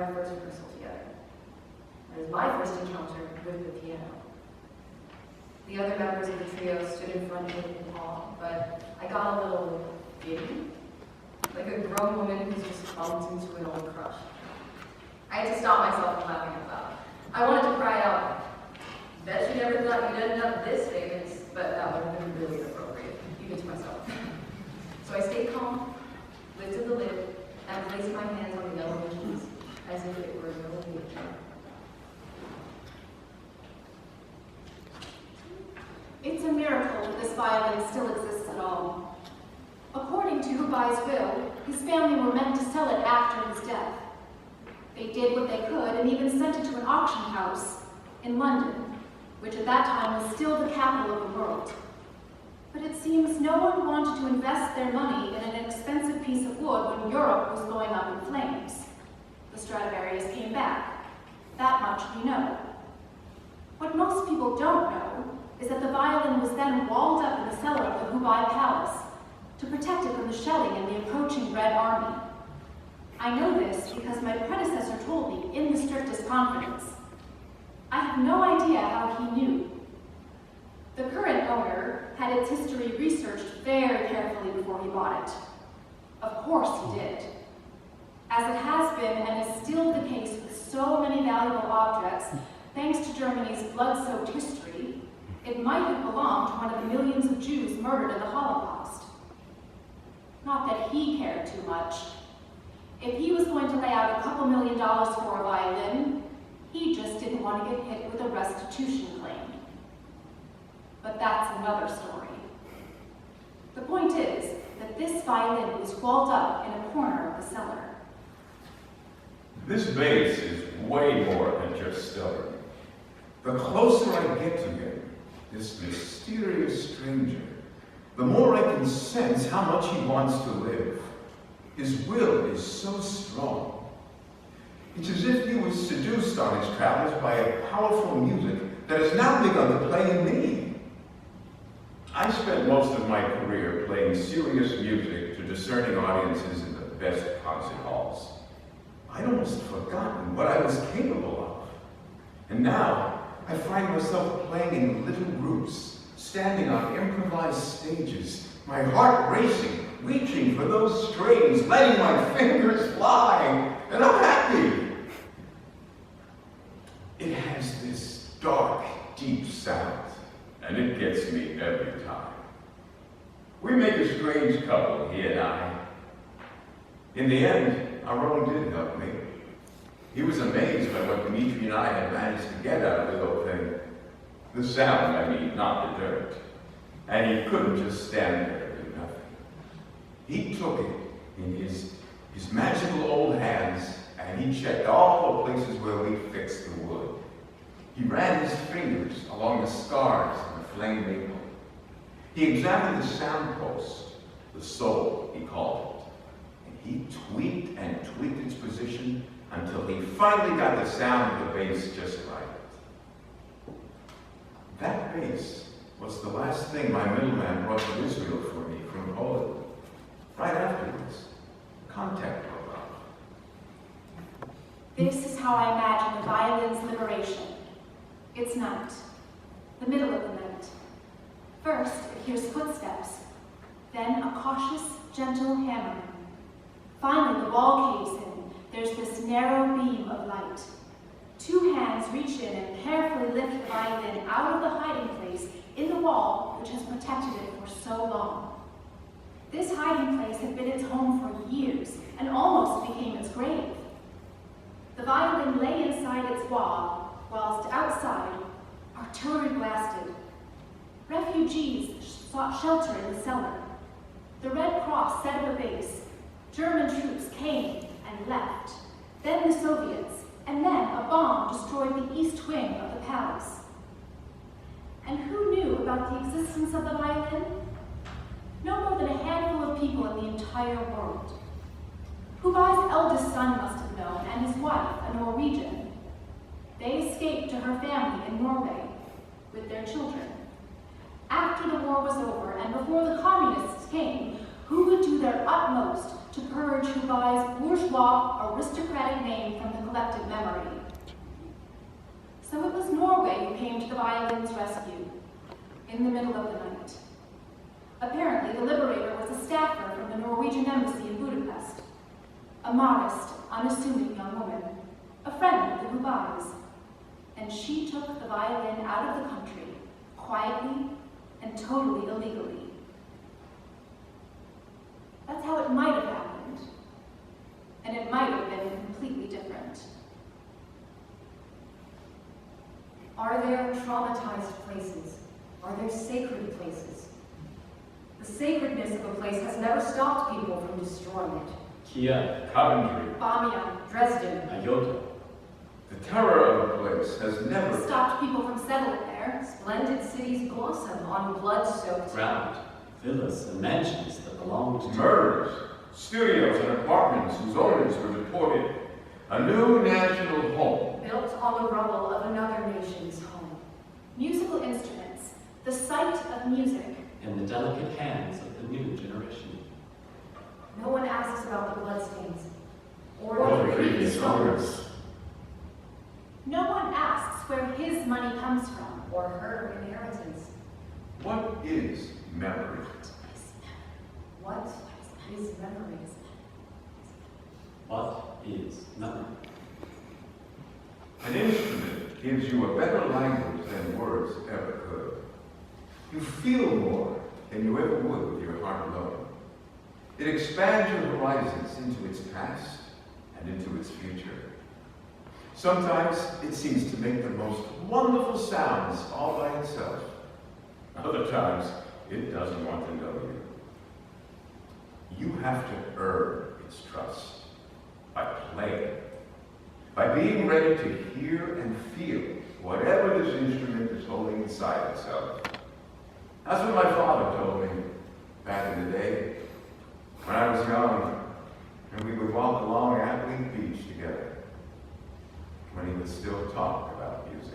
our first rehearsal together. It was my first encounter with the piano. The other members of the trio stood in front of me in awe, but I got a little giddy, like a grown woman who's just bumped into an old crush. I had to stop myself from laughing out loud. I wanted to cry out, bet you never thought you'd end up this famous, but that would have been really inappropriate, even to myself. So I stayed calm, lifted the lid, and placed my hands on the yellow keys as if it were a little baby. It's a miracle that this violin still exists at all. According to Hubai's will, his family were meant to sell it after his death. They did what they could and even sent it to an auction house in London, which at that time was still the capital of the world. But it seems no one wanted to invest their money in an expensive piece of wood when Europe was going up in flames. The Stradivarius came back. That much we know. What most people don't know is that the violin was then walled up in the cellar of the Hubai Palace to protect it from the shelling and the approaching Red Army. I know this because my predecessor told me in the strictest confidence. I have no idea how he knew. The current owner had its history researched very carefully before he bought it. Of course he did. As it has been and is still the case with so many valuable objects, thanks to Germany's blood-soaked history, it might have belonged to one of the millions of Jews murdered in the Holocaust. Not that he cared too much. If he was going to lay out a couple $1 million for a violin, he just didn't want to get hit with a restitution claim. But that's another story. The point is that this violin was walled up in a corner of the cellar. This bass is way more than just stellar. The closer I get to him, this mysterious stranger, the more I can sense how much he wants to live. His will is so strong. It's as if he was seduced on his travels by a powerful music that has now begun to play in me. I spent most of my career playing serious music to discerning audiences in the best concert halls. I'd almost forgotten what I was capable of. And now, I find myself playing in little groups, standing on improvised stages, my heart racing, reaching for those strings, letting my fingers fly, and I'm happy. It has this dark, deep sound, and it gets me every time. We make a strange couple, he and I. In the end, Aron did help me. He was amazed by what Dmitri and I had managed to get out of the little thing. The sound, I mean, not the dirt. And he couldn't just stand there and do nothing. He took it in his magical old hands, and he checked all the places where we fixed the wood. He ran his fingers along the scars of the flame maple. He examined the sound post, the soul, he called it. And he tweaked and tweaked its position until he finally got the sound of the bass just right. That bass was the last thing my middleman brought to Israel for me from Poland. Right afterwards, contact broke out. This is how I imagine the violin's liberation. It's night, the middle of the night. First, it hears footsteps, then a cautious, gentle hammering. Finally, the wall caves in. There's this narrow beam of light. Two hands reach in and carefully lift the violin out of the hiding place in the wall which has protected it for so long. This hiding place had been its home for years and almost became its grave. The violin lay inside its wall, whilst outside, artillery blasted. Refugees sought shelter in the cellar. The Red Cross set up a base. German troops came and left. Then the Soviets, and then a bomb destroyed the east wing of the palace. And who knew about the existence of the violin? No more than a handful of people in the entire world. Hubai's eldest son must have known, and his wife, a Norwegian. They escaped to her family in Norway with their children. After the war was over, and before the communists came, who would do their utmost to purge Hubai's bourgeois aristocratic name from the collective memory. So it was Norway who came to the violin's rescue, in the middle of the night. Apparently, the liberator was a staffer from the Norwegian embassy in Budapest, a modest, unassuming young woman, a friend of the Hubais, and she took the violin out of the country, quietly and totally illegally. That's how it might have happened, and it might have been completely different. Are there traumatized places? Are there sacred places? The sacredness of a place has never stopped people from destroying it. Kiev, Coventry, Bamiyan Dresden, Iota, The terror of a place has never... stopped people from settling there. splendid cities blossom on blood-soaked... Round, villas and mansions that belonged to Murders, studios and apartments whose owners were deported. A new national home. built on the rubble of another nation's home. Musical instruments, the sight of music. in the delicate hands of the new generation. No one asks about the bloodstains or Or the the previous previous owners owners. No one asks where his money comes from. or her inheritance. What is memory? What is memory? What is memory? An instrument gives you a better language than words ever could. You feel more than you ever would with your heart alone. It expands your horizons into its past and into its future. Sometimes it seems to make the most wonderful sounds all by itself. Other times, it doesn't want to know you. You have to earn its trust by playing, by being ready to hear and feel whatever this instrument is holding inside itself. That's what my father told me back in the day, when I was young, and we would walk along Atlee Beach together, when he would still talk about music.